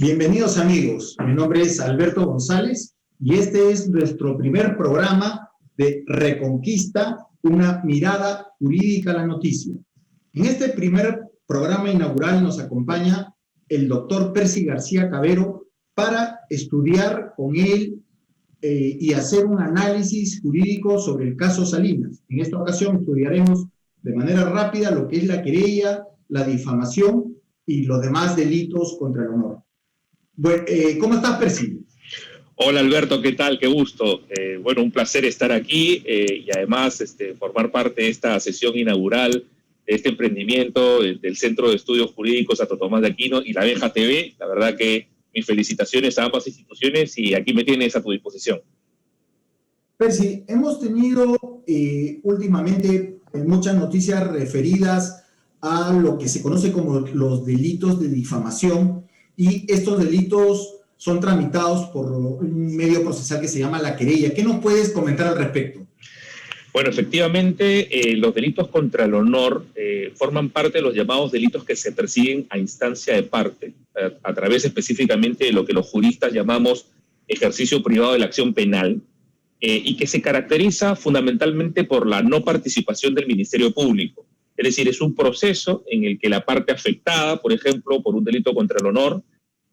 Bienvenidos amigos, mi nombre es Alberto González y este es nuestro primer programa de Reconquista, una mirada jurídica a la noticia. En este primer programa inaugural nos acompaña el doctor Percy García Cavero para estudiar con él y hacer un análisis jurídico sobre el caso Salinas. En esta ocasión estudiaremos de manera rápida lo que es la querella, la difamación y los demás delitos contra el honor. Bueno, ¿cómo estás, Percy? Hola, Alberto, ¿qué tal? Qué gusto. Bueno, un placer estar aquí y además formar parte de esta sesión inaugural de este emprendimiento del Centro de Estudios Jurídicos Santo Tomás de Aquino y la Abeja TV. La verdad que mis felicitaciones a ambas instituciones y aquí me tienes a tu disposición. Percy, hemos tenido últimamente muchas noticias referidas a lo que se conoce como los delitos de difamación, y estos delitos son tramitados por un medio procesal que se llama la querella. ¿Qué nos puedes comentar al respecto? Bueno, efectivamente, los delitos contra el honor forman parte de los llamados delitos que se persiguen a instancia de parte, a través específicamente de lo que los juristas llamamos ejercicio privado de la acción penal, y que se caracteriza fundamentalmente por la no participación del Ministerio Público. Es decir, es un proceso en el que la parte afectada, por ejemplo, por un delito contra el honor,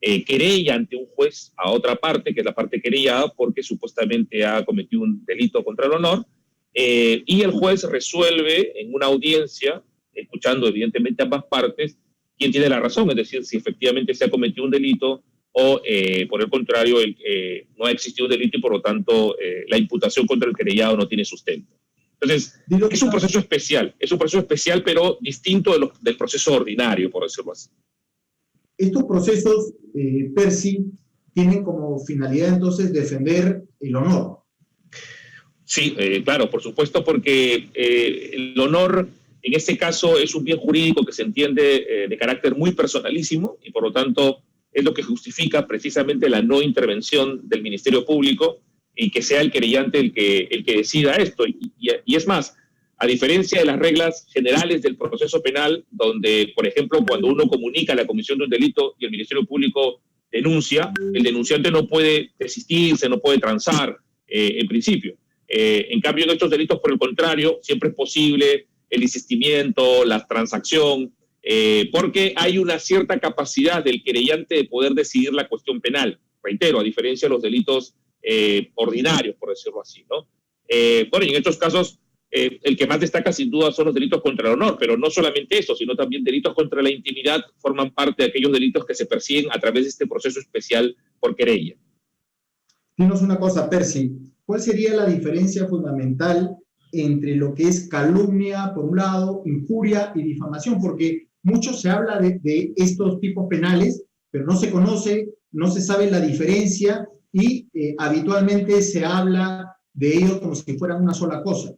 querella ante un juez a otra parte, que es la parte querellada, porque supuestamente ha cometido un delito contra el honor, y el juez resuelve en una audiencia, escuchando evidentemente ambas partes, quién tiene la razón, es decir, si efectivamente se ha cometido un delito o, por el contrario, no ha existido un delito y, por lo tanto, la imputación contra el querellado no tiene sustento. Entonces, es un proceso especial, pero distinto del proceso ordinario, por decirlo así. Estos procesos, Percy, tienen como finalidad entonces defender el honor. Sí, claro, por supuesto, porque el honor en este caso es un bien jurídico que se entiende de carácter muy personalísimo y por lo tanto es lo que justifica precisamente la no intervención del Ministerio Público y que sea el querellante el que decida esto. Y es más, a diferencia de las reglas generales del proceso penal, donde, por ejemplo, cuando uno comunica la comisión de un delito y el Ministerio Público denuncia, el denunciante no puede desistirse, no puede transar, en principio. En cambio, en estos delitos, por el contrario, siempre es posible el desistimiento, la transacción, porque hay una cierta capacidad del querellante de poder decidir la cuestión penal. Reitero, a diferencia de los delitos ordinarios, por decirlo así, ¿no? Bueno, y en estos casos, el que más destaca sin duda son los delitos contra el honor, pero no solamente eso, sino también delitos contra la intimidad forman parte de aquellos delitos que se persiguen a través de este proceso especial por querella. Dinos una cosa, Percy, ¿cuál sería la diferencia fundamental entre lo que es calumnia, por un lado, injuria y difamación? Porque mucho se habla de estos tipos penales, pero no se conoce, no se sabe la diferencia y habitualmente se habla de ellos como si fueran una sola cosa.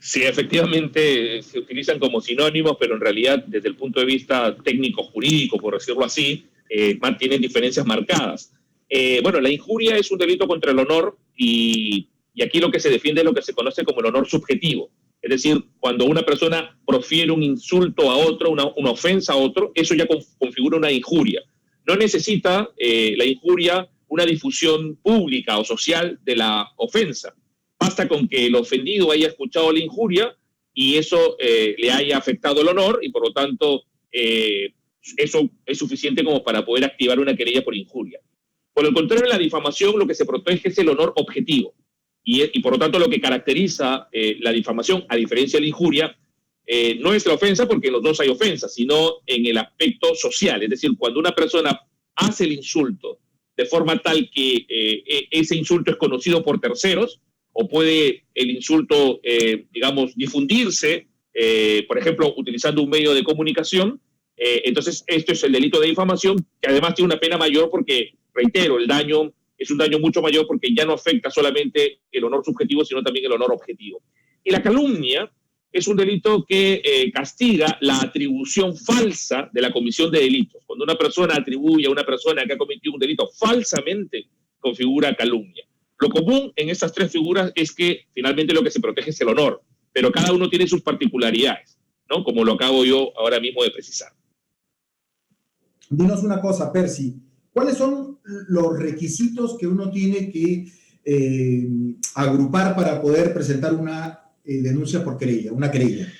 Sí, efectivamente se utilizan como sinónimos, pero en realidad desde el punto de vista técnico-jurídico, por decirlo así, mantienen diferencias marcadas. Bueno, la injuria es un delito contra el honor y aquí lo que se defiende es lo que se conoce como el honor subjetivo. Es decir, cuando una persona profiere un insulto a otro, una ofensa a otro, eso ya configura una injuria. No necesita la injuria una difusión pública o social de la ofensa. Basta con que el ofendido haya escuchado la injuria y eso le haya afectado el honor y por lo tanto eso es suficiente como para poder activar una querella por injuria. Por el contrario, en la difamación lo que se protege es el honor objetivo y por lo tanto lo que caracteriza la difamación, a diferencia de la injuria, no es la ofensa porque en los dos hay ofensa, sino en el aspecto social. Es decir, cuando una persona hace el insulto de forma tal que ese insulto es conocido por terceros, o puede el insulto, digamos, difundirse, por ejemplo, utilizando un medio de comunicación, entonces esto es el delito de difamación, que además tiene una pena mayor porque, reitero, el daño es un daño mucho mayor porque ya no afecta solamente el honor subjetivo, sino también el honor objetivo. Y la calumnia es un delito que castiga la atribución falsa de la comisión de delitos. Cuando una persona atribuye a una persona que ha cometido un delito falsamente, configura calumnia. Lo común en estas tres figuras es que finalmente lo que se protege es el honor, pero cada uno tiene sus particularidades, ¿no? Como lo acabo yo ahora mismo de precisar. Dinos una cosa, Percy, ¿cuáles son los requisitos que uno tiene que agrupar para poder presentar una denuncia por querella, una querella?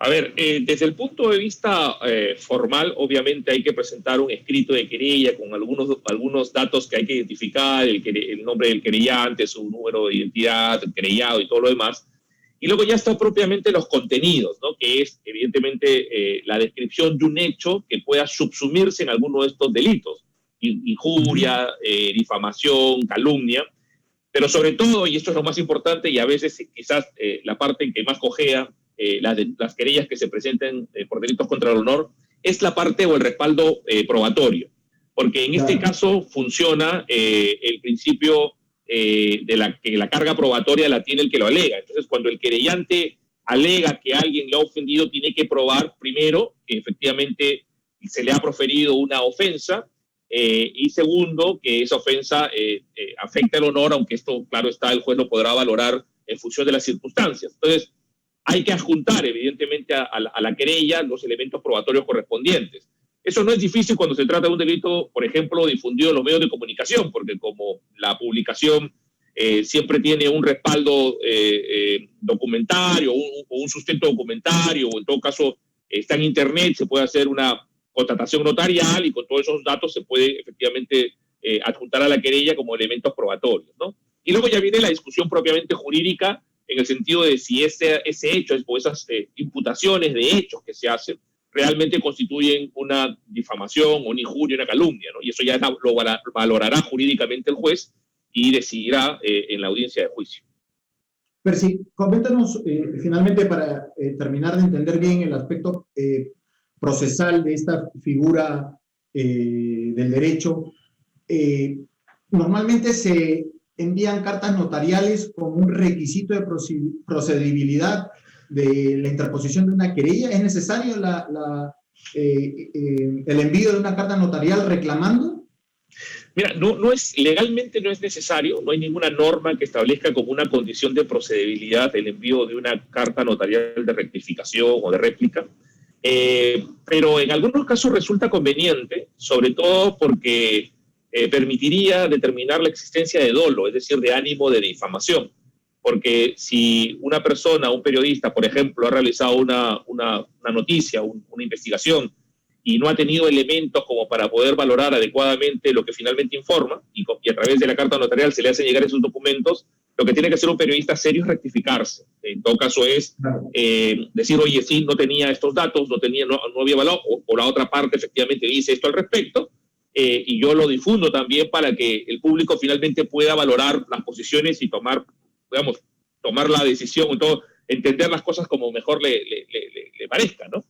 A ver, desde el punto de vista formal, obviamente hay que presentar un escrito de querella con algunos datos que hay que identificar, el nombre del querellante, su número de identidad, el querellado y todo lo demás. Y luego ya está propiamente los contenidos, ¿no? Que es evidentemente la descripción de un hecho que pueda subsumirse en alguno de estos delitos. Injuria, difamación, calumnia. Pero sobre todo, y esto es lo más importante y a veces quizás la parte en que más cojea las querellas que se presenten por delitos contra el honor, es la parte o el respaldo probatorio. Porque en este caso funciona el principio que la carga probatoria la tiene el que lo alega. Entonces, cuando el querellante alega que alguien le ha ofendido, tiene que probar primero que efectivamente se le ha proferido una ofensa, y segundo, que esa ofensa afecta el honor, aunque esto, claro está, el juez lo podrá valorar en función de las circunstancias. Entonces, hay que adjuntar, evidentemente, a la querella los elementos probatorios correspondientes. Eso no es difícil cuando se trata de un delito, por ejemplo, difundido en los medios de comunicación, porque como la publicación siempre tiene un respaldo documentario, o un sustento documentario, o en todo caso está en Internet, se puede hacer una contratación notarial y con todos esos datos se puede efectivamente adjuntar a la querella como elementos probatorios, ¿no? Y luego ya viene la discusión propiamente jurídica en el sentido de si ese hecho o esas imputaciones de hechos que se hacen realmente constituyen una difamación, una injuria, una calumnia, ¿no? Y eso ya lo valorará jurídicamente el juez y decidirá en la audiencia de juicio. Percy, coméntanos finalmente para terminar de entender bien el aspecto procesal de esta figura del derecho. Normalmente se envían cartas notariales como un requisito de procedibilidad de la interposición de una querella. ¿Es necesario el envío de una carta notarial reclamando? Mira, legalmente no es necesario, no hay ninguna norma que establezca como una condición de procedibilidad el envío de una carta notarial de rectificación o de réplica, pero en algunos casos resulta conveniente, sobre todo porque permitiría determinar la existencia de dolo, es decir, de ánimo de difamación. Porque si una persona, un periodista, por ejemplo, ha realizado una noticia, una investigación, y no ha tenido elementos como para poder valorar adecuadamente lo que finalmente informa, y a través de la carta notarial se le hacen llegar esos documentos, lo que tiene que hacer un periodista serio es rectificarse. En todo caso es decir, oye, sí, no tenía estos datos, no había valor, o la otra parte efectivamente dice esto al respecto, y yo lo difundo también para que el público finalmente pueda valorar las posiciones y tomar la decisión, todo, entender las cosas como mejor le parezca, ¿no?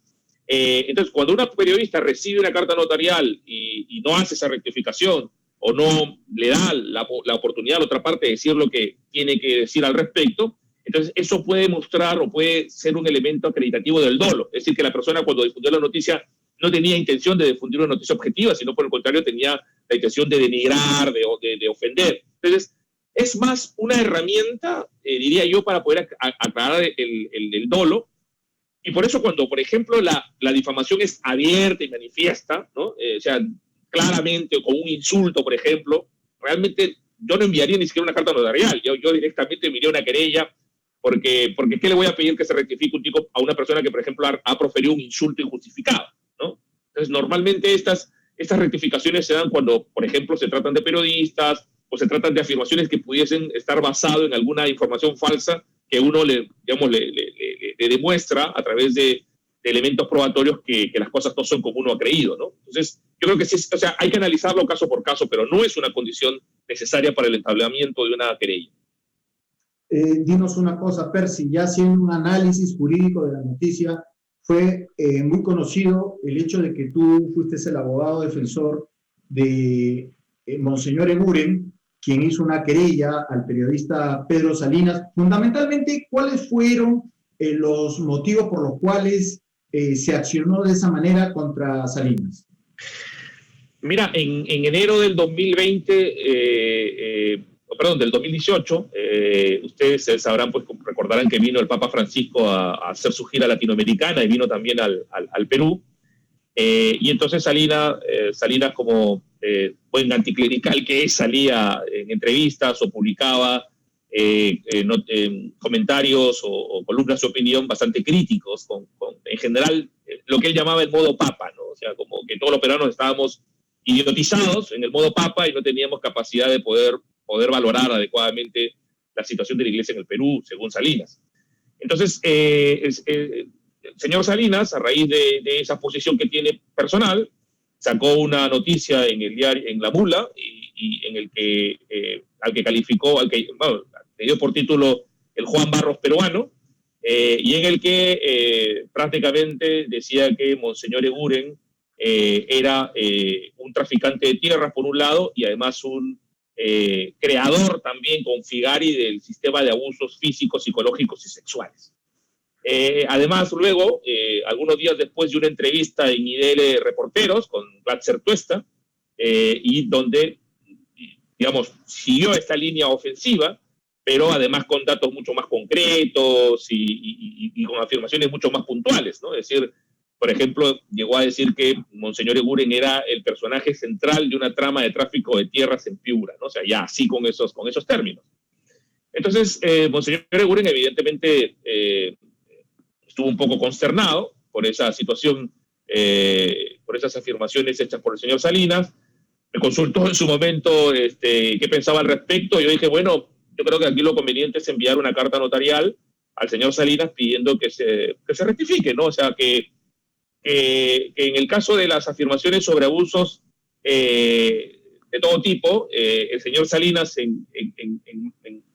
Entonces, cuando una periodista recibe una carta notarial y no hace esa rectificación o no le da la oportunidad a la otra parte de decir lo que tiene que decir al respecto, entonces eso puede mostrar o puede ser un elemento acreditativo del dolo. Es decir, que la persona cuando difundió la noticia no tenía intención de difundir una noticia objetiva, sino por el contrario tenía la intención de denigrar, de ofender. Entonces, es más una herramienta, diría yo, para poder aclarar el dolo. Y por eso cuando, por ejemplo, la difamación es abierta y manifiesta, ¿no? O sea, claramente, o con un insulto, por ejemplo, realmente yo no enviaría ni siquiera una carta notarial. Yo directamente enviaría una querella, porque ¿qué le voy a pedir que se rectifique a una persona que, por ejemplo, ha proferido un insulto injustificado, ¿no? Entonces, normalmente estas rectificaciones se dan cuando, por ejemplo, se tratan de periodistas o se tratan de afirmaciones que pudiesen estar basadas en alguna información falsa que uno le demuestra a través de elementos probatorios que las cosas no son como uno ha creído, ¿no? Entonces, yo creo que sí, o sea, hay que analizarlo caso por caso, pero no es una condición necesaria para el entablamiento de una querella. Dinos una cosa, Percy, ya haciendo un análisis jurídico de la noticia, fue muy conocido el hecho de que tú fuiste el abogado defensor de Monseñor Eguren, quien hizo una querella al periodista Pedro Salinas. Fundamentalmente, ¿cuáles fueron los motivos por los cuales se accionó de esa manera contra Salinas? Mira, en enero del 2018, ustedes sabrán, pues recordarán que vino el Papa Francisco a hacer su gira latinoamericana y vino también al Perú. Y entonces Salinas, como buen anticlerical que es, salía en entrevistas o publicaba comentarios o columnas de opinión bastante críticos, en general, lo que él llamaba el modo papa, ¿no? O sea, como que todos los peruanos estábamos idiotizados en el modo papa y no teníamos capacidad de poder valorar adecuadamente la situación de la iglesia en el Perú, según Salinas. Entonces, el señor Salinas, a raíz de esa posición que tiene personal, sacó una noticia en el diario, en La Mula, y en el que al que calificó, bueno, le dio por título El Juan Barros peruano, y en el que prácticamente decía que Monseñor Eguren era un traficante de tierras, por un lado, y además un creador también con Figari del sistema de abusos físicos, psicológicos y sexuales. Además, luego, algunos días después de una entrevista en IDL Reporteros con Glatzer Tuesta, y donde, digamos, siguió esta línea ofensiva, pero además con datos mucho más concretos y con afirmaciones mucho más puntuales, ¿no? Es decir, por ejemplo, llegó a decir que Monseñor Eguren era el personaje central de una trama de tráfico de tierras en Piura, ¿no? O sea, ya así con esos términos. Entonces, Monseñor Eguren evidentemente estuvo un poco consternado por esa situación, por esas afirmaciones hechas por el señor Salinas. Me consultó en su momento qué pensaba al respecto. Yo dije, bueno, yo creo que aquí lo conveniente es enviar una carta notarial al señor Salinas pidiendo que se rectifique, ¿no? O sea, que en el caso de las afirmaciones sobre abusos de todo tipo, el señor Salinas en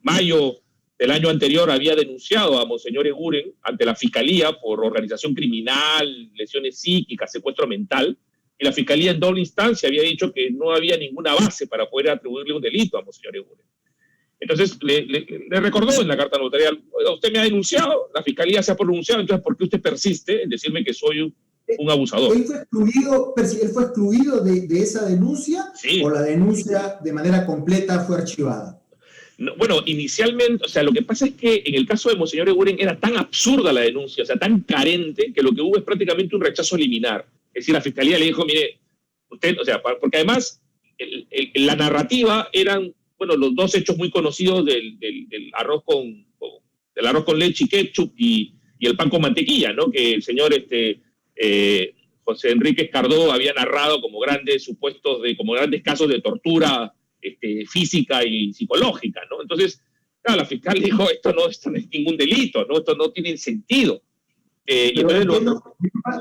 mayo del año anterior había denunciado a Monseñor Eguren ante la Fiscalía por organización criminal, lesiones psíquicas, secuestro mental, y la Fiscalía en doble instancia había dicho que no había ninguna base para poder atribuirle un delito a Monseñor Eguren. Entonces le recordó en la carta notarial, oiga, usted me ha denunciado, la Fiscalía se ha pronunciado, entonces ¿por qué usted persiste en decirme que soy un abusador? ¿Él fue excluido de esa denuncia? Sí. ¿O la denuncia de manera completa fue archivada? No, bueno, inicialmente, o sea, lo que pasa es que en el caso de Monseñor Eguren era tan absurda la denuncia, o sea, tan carente, que lo que hubo es prácticamente un rechazo liminar. Es decir, la Fiscalía le dijo, mire, usted, o sea, porque además la narrativa eran, bueno, los dos hechos muy conocidos del arroz con leche y ketchup y el pan con mantequilla, ¿no? Que el señor José Enrique Cardó había narrado como grandes casos de tortura física y psicológica, ¿no? Entonces, claro, la fiscal dijo, esto no es ningún delito, ¿no? Esto no tiene sentido.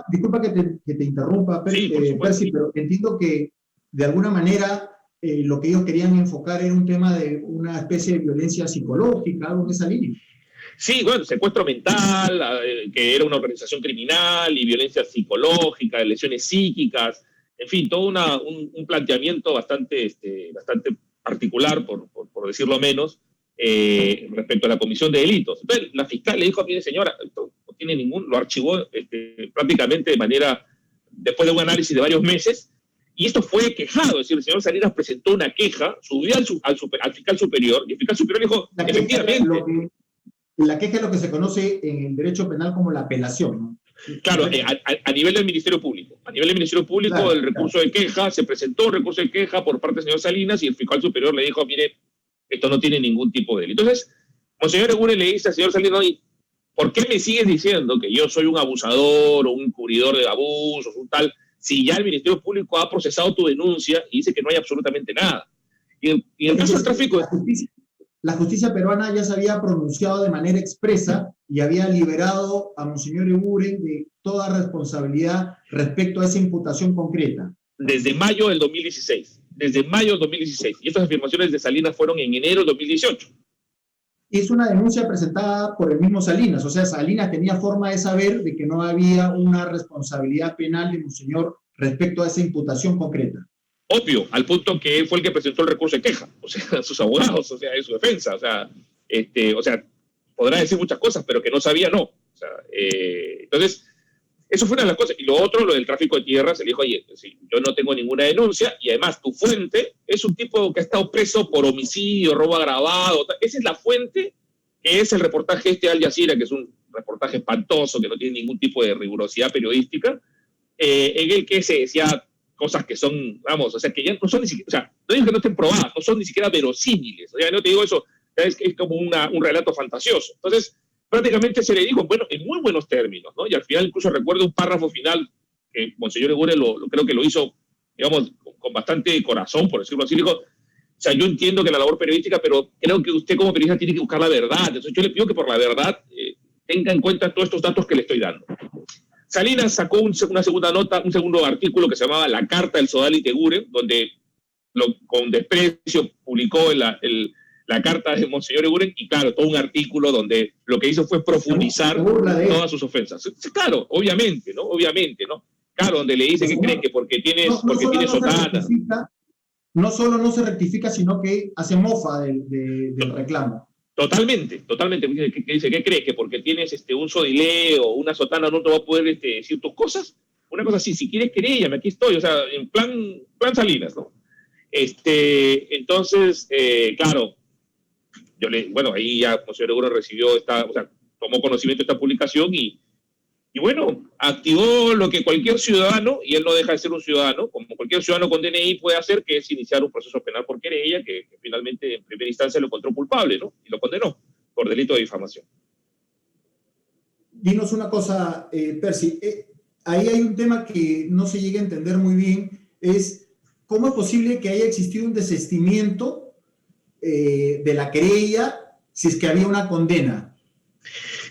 Disculpa que te interrumpa, Percy, pero entiendo que de alguna manera lo que ellos querían enfocar era un tema de una especie de violencia psicológica, algo en esa línea. Sí, bueno, secuestro mental, que era una organización criminal, y violencia psicológica, lesiones psíquicas, en fin, todo un planteamiento bastante particular, por decirlo menos, respecto a la comisión de delitos. Entonces, la fiscal le dijo, mire señora, esto no tiene lo archivó prácticamente de manera, después de un análisis de varios meses, y esto fue quejado, es decir, el señor Salinas presentó una queja, subió al fiscal superior, y el fiscal superior dijo, efectivamente... La queja es lo que se conoce en el derecho penal como la apelación, ¿no? Claro, a nivel del Ministerio Público. A nivel del Ministerio Público, claro, el recurso de queja, se presentó un recurso de queja por parte del señor Salinas y el fiscal superior le dijo, mire, esto no tiene ningún tipo de delito. Entonces, Monseñor Eguren le dice al señor Salinas, ¿por qué me sigues diciendo que yo soy un abusador o un encubridor de abusos, un tal, si ya el Ministerio Público ha procesado tu denuncia y dice que no hay absolutamente nada? Y en el caso del tráfico... La justicia peruana ya se había pronunciado de manera expresa y había liberado a Monseñor Eguren de toda responsabilidad respecto a esa imputación concreta. Desde mayo del 2016. Desde mayo del 2016. Y estas afirmaciones de Salinas fueron en enero del 2018. Es una denuncia presentada por el mismo Salinas. O sea, Salinas tenía forma de saber de que no había una responsabilidad penal de Monseñor respecto a esa imputación concreta. Obvio, al punto que él fue el que presentó el recurso de queja, o sea, sus abogados, o sea, en su defensa, o sea, podrá decir muchas cosas, pero que no sabía, no. O sea, entonces, eso fue una de las cosas. Y lo otro, lo del tráfico de tierras, él dijo, oye, sí, yo no tengo ninguna denuncia, y además tu fuente es un tipo que ha estado preso por homicidio, robo agravado, esa es la fuente, que es el reportaje Al Jazeera, que es un reportaje espantoso, que no tiene ningún tipo de rigurosidad periodística, en el que se decía cosas que son, vamos, o sea, que ya no son ni siquiera, o sea, no digo que no estén probadas, no son ni siquiera verosímiles, o sea, no te digo eso, es como un relato fantasioso. Entonces, prácticamente se le dijo, bueno, en muy buenos términos, ¿no? Y al final incluso recuerdo un párrafo final que Monseñor Eguren creo que lo hizo, digamos, con bastante corazón, por decirlo así. Dijo, o sea, yo entiendo que la labor periodística, pero creo que usted como periodista tiene que buscar la verdad. Entonces yo le pido que por la verdad tenga en cuenta todos estos datos que le estoy dando. Salinas sacó una segunda nota, un segundo artículo que se llamaba La Carta del Sodalite Eguren, donde con desprecio publicó la carta de Monseñor Eguren, y claro, todo un artículo donde lo que hizo fue profundizar todas sus ofensas. Sí, claro, obviamente, ¿no? Claro, donde le dice que cree que porque tienes sotana. No solo no se rectifica, sino que hace mofa del reclamo. Totalmente. Dice, ¿qué crees? Que porque tienes un sodileo o una sotana no te va a poder decir tus cosas. Una cosa así, si quieres queréllame, aquí estoy, o sea, en plan Salinas, ¿no? Entonces, claro, bueno, ahí ya Monseñor Eguren recibió tomó conocimiento de esta publicación y bueno, activó lo que cualquier ciudadano, y él no deja de ser un ciudadano, como cualquier ciudadano con DNI puede hacer, que es iniciar un proceso penal por querella, que finalmente en primera instancia lo encontró culpable, ¿no? Y lo condenó por delito de difamación. Dinos una cosa, Percy, ahí hay un tema que no se llega a entender muy bien, es cómo es posible que haya existido un desistimiento de la querella si es que había una condena.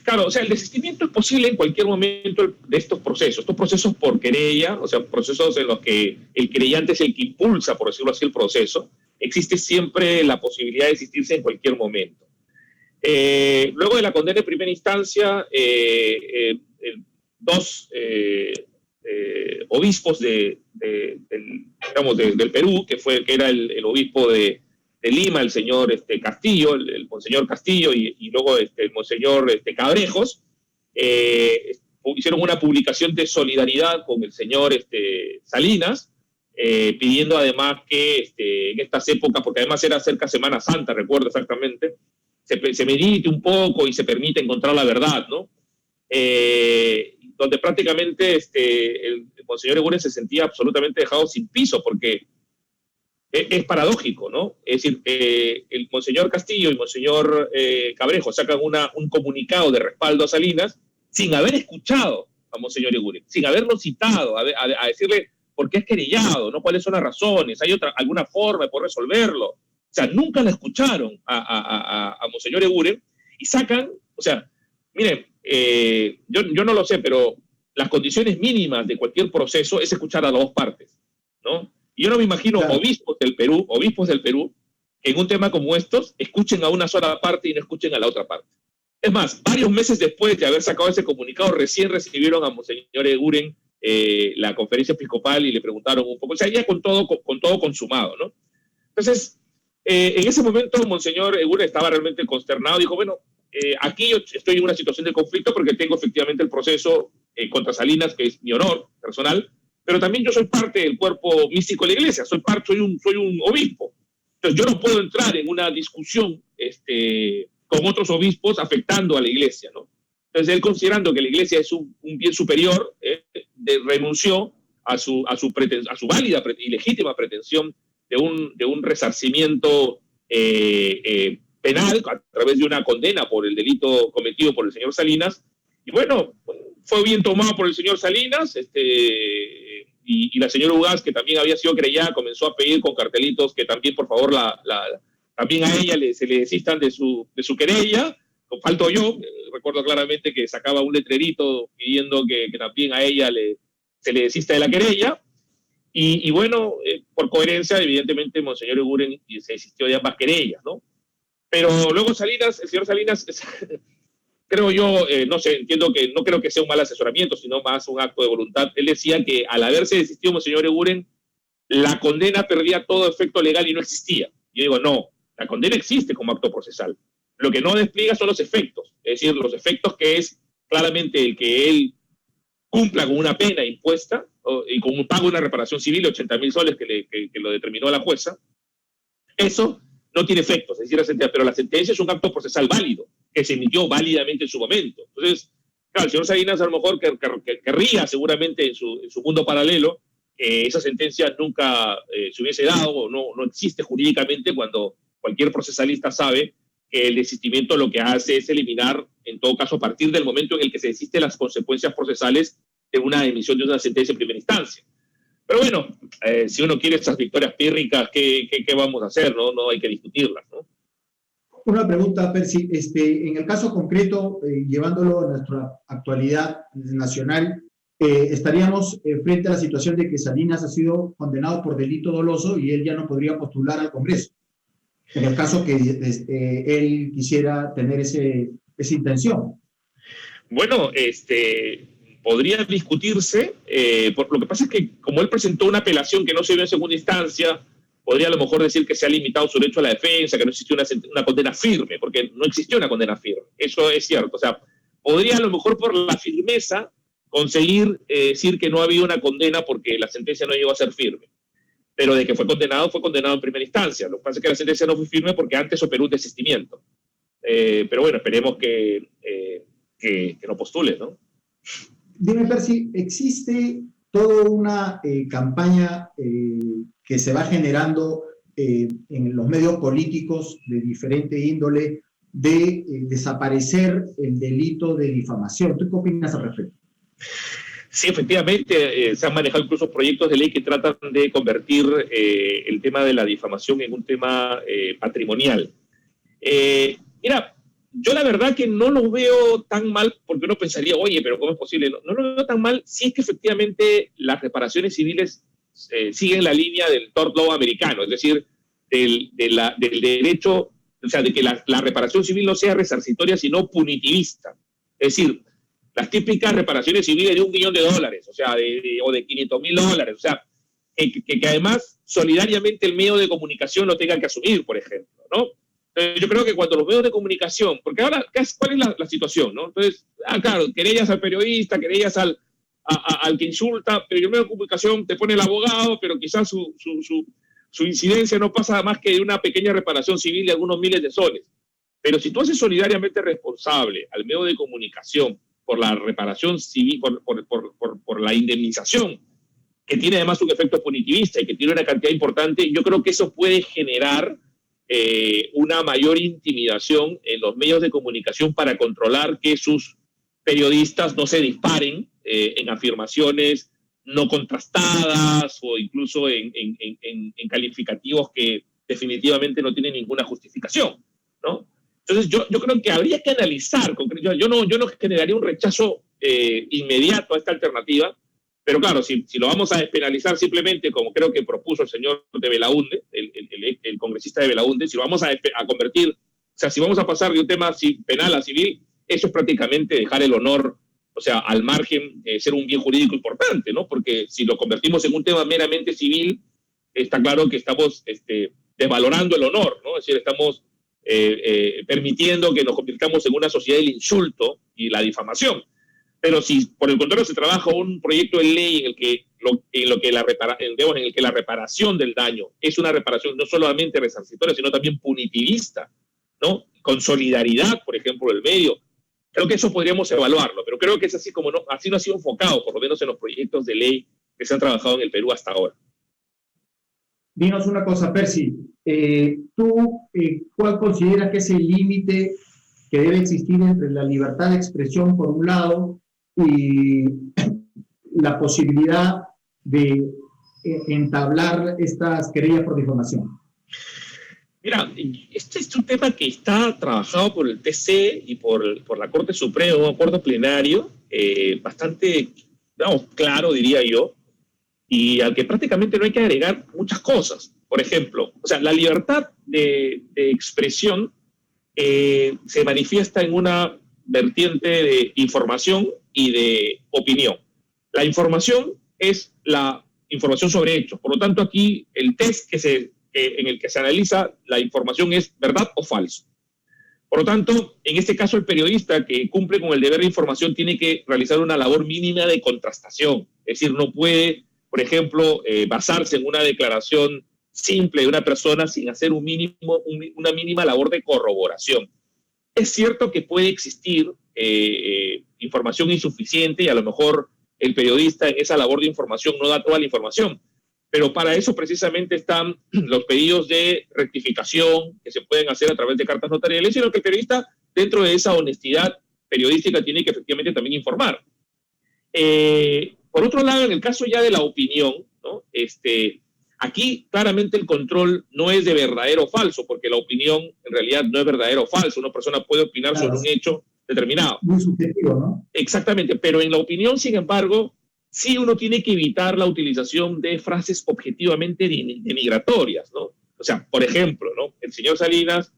Claro, o sea, el desistimiento es posible en cualquier momento de estos procesos por querella, o sea, procesos en los que el querellante es el que impulsa, por decirlo así, el proceso. Existe siempre la posibilidad de desistirse en cualquier momento. Luego de la condena en primera instancia, dos obispos del Perú, que era el obispo de Lima, el señor Castillo, el monseñor Castillo, y luego el monseñor Cabrejos, hicieron una publicación de solidaridad con el señor Salinas, pidiendo además que en estas épocas, porque además era cerca de Semana Santa, recuerdo exactamente, se medite un poco y se permite encontrar la verdad, ¿no? Donde prácticamente el monseñor Eguren se sentía absolutamente dejado sin piso, porque es paradójico, ¿no? Es decir, el monseñor Castillo y monseñor Cabrejo sacan un comunicado de respaldo a Salinas sin haber escuchado a monseñor Eguren, sin haberlo citado, a decirle por qué es querellado, ¿no? ¿Cuáles son las razones? ¿Hay alguna forma de poder resolverlo? O sea, nunca la escucharon a monseñor Eguren y sacan, o sea, miren, yo no lo sé, pero las condiciones mínimas de cualquier proceso es escuchar a las dos partes, ¿no? Y yo no me imagino obispos del Perú, que en un tema como estos escuchen a una sola parte y no escuchen a la otra parte. Es más, varios meses después de haber sacado ese comunicado, recién recibieron a monseñor Eguren la conferencia episcopal y le preguntaron un poco, o sea, ya con todo consumado, ¿no? Entonces, en ese momento, monseñor Eguren estaba realmente consternado, dijo, bueno, aquí yo estoy en una situación de conflicto porque tengo efectivamente el proceso contra Salinas, que es mi honor personal, pero también yo soy parte del cuerpo místico de la iglesia, soy un obispo. Entonces yo no puedo entrar en una discusión con otros obispos afectando a la iglesia, ¿no? Entonces él, considerando que la iglesia es un bien superior, renunció a su válida y legítima pretensión de un resarcimiento penal a través de una condena por el delito cometido por el señor Salinas. Y bueno, fue bien tomado por el señor Salinas, y la señora Ugaz, que también había sido querellada, comenzó a pedir con cartelitos que también, por favor, también a ella se le desistan de su querella. Falto yo, recuerdo claramente que sacaba un letrerito pidiendo que también a ella se le desista de la querella. Y bueno, por coherencia, evidentemente, monseñor Eguren se desistió de ambas querellas, ¿no? Pero luego Salinas, el señor Salinas, creo yo, no sé, entiendo que no creo que sea un mal asesoramiento, sino más un acto de voluntad. Él decía que al haberse desistido monseñor Eguren, la condena perdía todo efecto legal y no existía. Yo digo, no, la condena existe como acto procesal. Lo que no despliega son los efectos, es decir, los efectos que es claramente el que él cumpla con una pena impuesta y con un pago de una reparación civil de 80.000 soles que lo determinó la jueza. Eso no tiene efectos, es decir, pero la sentencia es un acto procesal válido, que se emitió válidamente en su momento. Entonces, claro, el señor Salinas a lo mejor querría seguramente en su mundo paralelo esa sentencia nunca se hubiese dado, o no existe jurídicamente, cuando cualquier procesalista sabe que el desistimiento lo que hace es eliminar, en todo caso, a partir del momento en el que se desisten las consecuencias procesales de una emisión de una sentencia en primera instancia. Pero bueno, si uno quiere esas victorias pírricas, ¿qué vamos a hacer? No hay que discutirlas, ¿no? Una pregunta, Percy. En el caso concreto, llevándolo a nuestra actualidad nacional, estaríamos frente a la situación de que Salinas ha sido condenado por delito doloso y él ya no podría postular al Congreso, en el caso que él quisiera tener esa intención. Bueno, podría discutirse, lo que pasa es que como él presentó una apelación que no se dio en segunda instancia, podría a lo mejor decir que se ha limitado su derecho a la defensa, que no existió una condena firme, porque no existió una condena firme. Eso es cierto. O sea, podría a lo mejor por la firmeza conseguir decir que no ha habido una condena porque la sentencia no llegó a ser firme. Pero de que fue condenado en primera instancia. Lo que pasa es que la sentencia no fue firme porque antes operó un desistimiento. Pero bueno, esperemos que no postule, ¿no? Dime, Percy, ¿existe toda una campaña que se va generando en los medios políticos de diferente índole de desaparecer el delito de difamación? ¿Tú qué opinas al respecto? Sí, efectivamente, se han manejado incluso proyectos de ley que tratan de convertir el tema de la difamación en un tema patrimonial. Mira, yo la verdad que no lo veo tan mal, porque uno pensaría, oye, pero ¿cómo es posible? No lo veo tan mal si es que efectivamente las reparaciones civiles siguen la línea del tort law americano, es decir, del derecho, o sea, de que la reparación civil no sea resarcitoria, sino punitivista. Es decir, las típicas reparaciones civiles de $1 millón, o sea, o de $500,000, o sea, que además solidariamente el medio de comunicación lo tenga que asumir, por ejemplo, ¿no? Yo creo que cuando los medios de comunicación, porque ahora, ¿cuál es la situación, no? Entonces, claro, querellas al periodista, querellas al que insulta, pero el medio de comunicación te pone el abogado, pero quizás su incidencia no pasa más que de una pequeña reparación civil de algunos miles de soles. Pero si tú haces solidariamente responsable al medio de comunicación por la reparación civil, por la indemnización, que tiene además un efecto punitivista y que tiene una cantidad importante, yo creo que eso puede generar una mayor intimidación en los medios de comunicación para controlar que sus periodistas no se disparen en afirmaciones no contrastadas o incluso en calificativos que definitivamente no tienen ninguna justificación, ¿no? Entonces yo creo que habría que analizar, yo no generaría un rechazo inmediato a esta alternativa, pero claro, si lo vamos a despenalizar simplemente, como creo que propuso el señor de Belaunde, el congresista de Belaunde, si lo vamos a convertir, o sea, si vamos a pasar de un tema penal a civil, eso es prácticamente dejar el honor, o sea, al margen, ser un bien jurídico importante, ¿no? Porque si lo convertimos en un tema meramente civil, está claro que estamos desvalorando el honor, ¿no? Es decir, estamos permitiendo que nos convirtamos en una sociedad del insulto y la difamación. Pero si por el contrario se trabaja un proyecto de ley en el que la reparación del daño es una reparación no solamente resarcitoria, sino también punitivista, ¿no? Con solidaridad, por ejemplo, del medio, creo que eso podríamos evaluarlo, pero creo que es así como así no ha sido enfocado, por lo menos en los proyectos de ley que se han trabajado en el Perú hasta ahora. Dinos una cosa, Percy, ¿tú cuál consideras que es el límite que debe existir entre la libertad de expresión por un lado y la posibilidad de entablar estas querellas por difamación? Mira, este es un tema que está trabajado por el TC y por la Corte Suprema, un acuerdo plenario bastante, claro, diría yo, y al que prácticamente no hay que agregar muchas cosas. Por ejemplo, o sea, la libertad de expresión se manifiesta en una vertiente de información y de opinión. La información es la información sobre hechos. Por lo tanto, aquí el test en el que se analiza la información es verdad o falso. Por lo tanto, en este caso, el periodista que cumple con el deber de información tiene que realizar una labor mínima de contrastación. Es decir, no puede, por ejemplo, basarse en una declaración simple de una persona sin hacer una mínima labor de corroboración. Es cierto que puede existir información insuficiente y a lo mejor el periodista en esa labor de información no da toda la información. Pero para eso precisamente están los pedidos de rectificación que se pueden hacer a través de cartas notariales, sino que el periodista, dentro de esa honestidad periodística, tiene que efectivamente también informar. Por otro lado, en el caso ya de la opinión, ¿no? Aquí claramente el control no es de verdadero o falso, porque la opinión en realidad no es verdadero o falso. Una persona puede opinar sobre un hecho determinado. Muy subjetivo, ¿no? Exactamente, pero en la opinión, sin embargo, sí uno tiene que evitar la utilización de frases objetivamente denigratorias, ¿no? O sea, por ejemplo, ¿no? El señor Salinas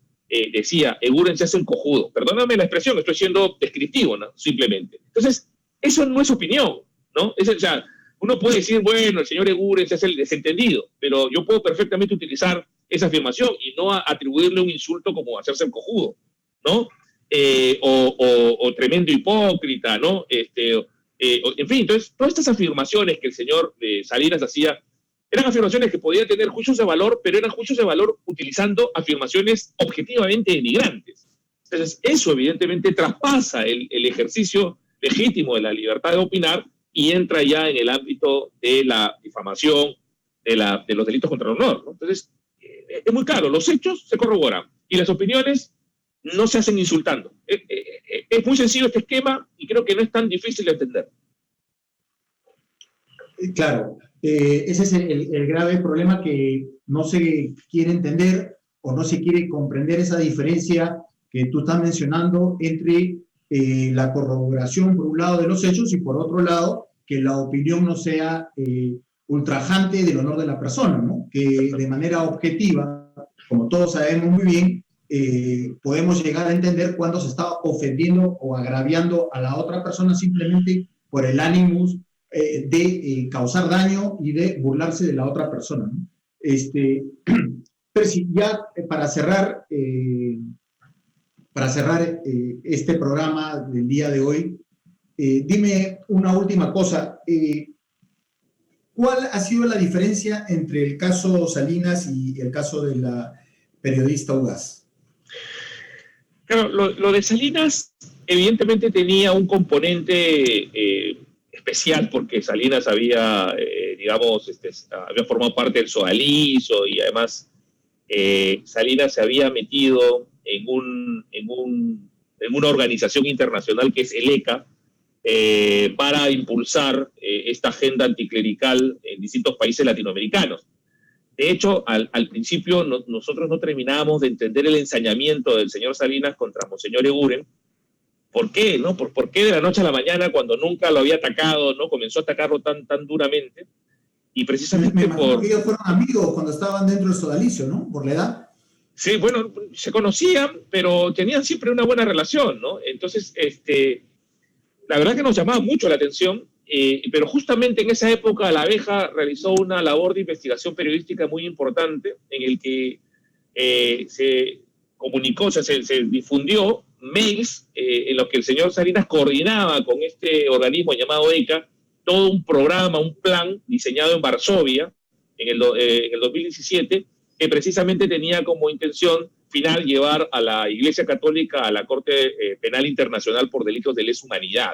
decía, Eguren se hace un cojudo. Perdóname la expresión, estoy siendo descriptivo, ¿no? Simplemente. Entonces, eso no es opinión, ¿no? O sea, uno puede decir, bueno, el señor Eguren se hace el desentendido, pero yo puedo perfectamente utilizar esa afirmación y no atribuirle un insulto como hacerse el cojudo, ¿no? O tremendo hipócrita, ¿no? En fin, entonces, todas estas afirmaciones que el señor Salinas hacía eran afirmaciones que podían tener juicios de valor, pero eran juicios de valor utilizando afirmaciones objetivamente denigrantes. Entonces, eso evidentemente traspasa el ejercicio legítimo de la libertad de opinar y entra ya en el ámbito de la difamación, de los delitos contra el honor, ¿no? Entonces, es muy claro, los hechos se corroboran y las opiniones no se hacen insultando. Es muy sencillo este esquema y creo que no es tan difícil de entender. Claro, ese es el grave problema, que no se quiere entender o no se quiere comprender esa diferencia que tú estás mencionando entre la corroboración por un lado de los hechos y por otro lado que la opinión no sea ultrajante del honor de la persona, ¿no? Que de manera objetiva, como todos sabemos muy bien, podemos llegar a entender cuando se está ofendiendo o agraviando a la otra persona simplemente por el ánimos de causar daño y de burlarse de la otra persona, ¿no? Pero si ya para cerrar este programa del día de hoy, dime una última cosa. ¿Cuál ha sido la diferencia entre el caso Salinas y el caso de la periodista Ugaz? Claro, lo de Salinas evidentemente tenía un componente especial porque Salinas había, había formado parte del sodalicio y además Salinas se había metido en una organización internacional que es el ECA para impulsar esta agenda anticlerical en distintos países latinoamericanos. De hecho, al principio nosotros no terminábamos de entender el ensañamiento del señor Salinas contra Monseñor Eguren. ¿Por qué? ¿No? ¿Por qué de la noche a la mañana, cuando nunca lo había atacado, no comenzó a atacarlo tan duramente? Y precisamente me imagino que ellos fueron amigos cuando estaban dentro del sodalicio, ¿no? Por la edad. Sí, bueno, se conocían, pero tenían siempre una buena relación, ¿no? Entonces, la verdad que nos llamaba mucho la atención, pero justamente en esa época la Abeja realizó una labor de investigación periodística muy importante en el que se comunicó, o sea, se difundió mails en los que el señor Salinas coordinaba con este organismo llamado ECA todo un programa, un plan diseñado en Varsovia en el 2017, que precisamente tenía como intención final llevar a la Iglesia Católica a la Corte Penal Internacional por delitos de lesa humanidad.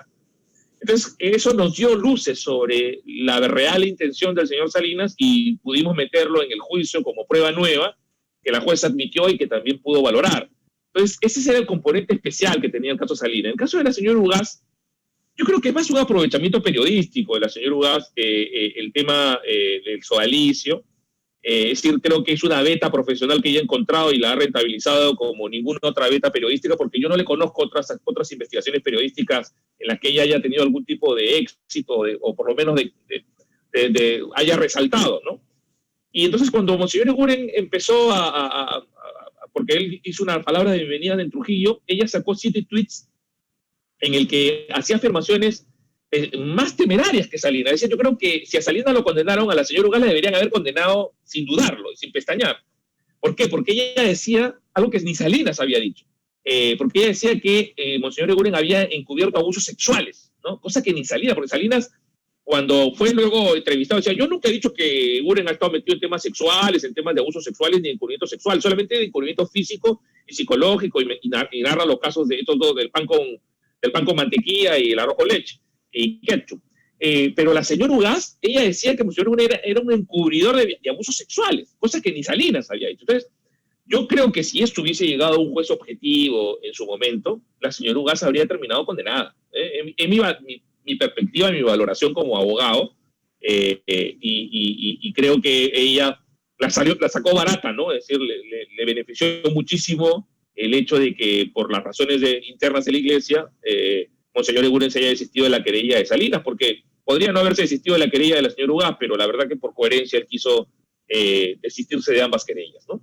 Entonces, eso nos dio luces sobre la real intención del señor Salinas y pudimos meterlo en el juicio como prueba nueva, que la jueza admitió y que también pudo valorar. Entonces, ese era el componente especial que tenía el caso Salinas. En el caso de la señora Ugaz, yo creo que es más un aprovechamiento periodístico de la señora Ugaz, el tema del sodalicio. Es decir, creo que es una beta profesional que ella ha encontrado y la ha rentabilizado como ninguna otra beta periodística, porque yo no le conozco otras investigaciones periodísticas en las que ella haya tenido algún tipo de éxito o por lo menos haya resaltado, ¿no? Y entonces cuando Monseñor Eguren empezó porque él hizo una palabra de bienvenida en Trujillo, ella sacó 7 tweets en el que hacía afirmaciones más temerarias que Salinas. Es decir, yo creo que si a Salinas lo condenaron, a la señora Ugaz la deberían haber condenado sin dudarlo, sin pestañear. ¿Por qué? Porque ella decía algo que ni Salinas había dicho. Porque ella decía que Monseñor Eguren había encubierto abusos sexuales, ¿no? Cosa que ni Salinas, porque Salinas, cuando fue luego entrevistado, decía, yo nunca he dicho que Eguren ha estado metido en temas sexuales, en temas de abusos sexuales, ni de encubrimiento sexual, solamente de encubrimiento físico y psicológico, y narra los casos de estos dos, del pan con mantequilla y el arroz con leche y ketchup. Pero la señora Ugaz, ella decía que Monseñor Eguren era un encubridor de abusos sexuales, cosa que ni Salinas había hecho. Entonces, yo creo que si esto hubiese llegado a un juez objetivo en su momento, la señora Ugaz habría terminado condenada. En mi perspectiva, en mi valoración como abogado, y creo que ella la sacó barata, ¿no? Es decir, le benefició muchísimo el hecho de que por las razones internas de la Iglesia, Monseñor Eguren se haya desistido de la querella de Salinas, porque podría no haberse desistido de la querella de la señora Ugaz, pero la verdad que por coherencia él quiso desistirse de ambas querellas, ¿no?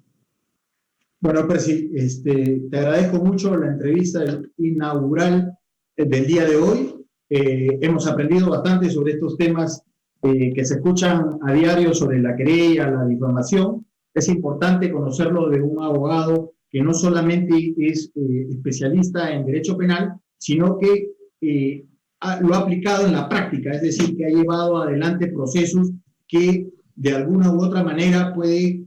Bueno, Percy, te agradezco mucho la entrevista inaugural del día de hoy. Hemos aprendido bastante sobre estos temas que se escuchan a diario sobre la querella, la difamación. Es importante conocerlo de un abogado que no solamente es especialista en derecho penal, sino que lo ha aplicado en la práctica, es decir, que ha llevado adelante procesos que de alguna u otra manera puede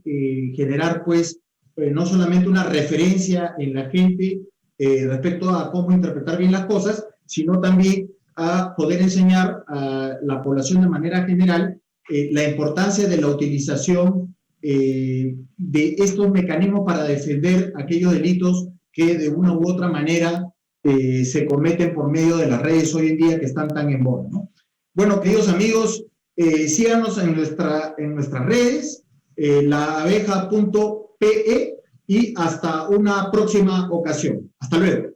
generar, pues, no solamente una referencia en la gente respecto a cómo interpretar bien las cosas, sino también a poder enseñar a la población de manera general la importancia de la utilización de estos mecanismos para defender aquellos delitos que de una u otra manera se cometen por medio de las redes hoy en día que están tan en boga, ¿no? Bueno, queridos amigos, síganos en nuestras redes, laabeja.pe, y hasta una próxima ocasión. Hasta luego.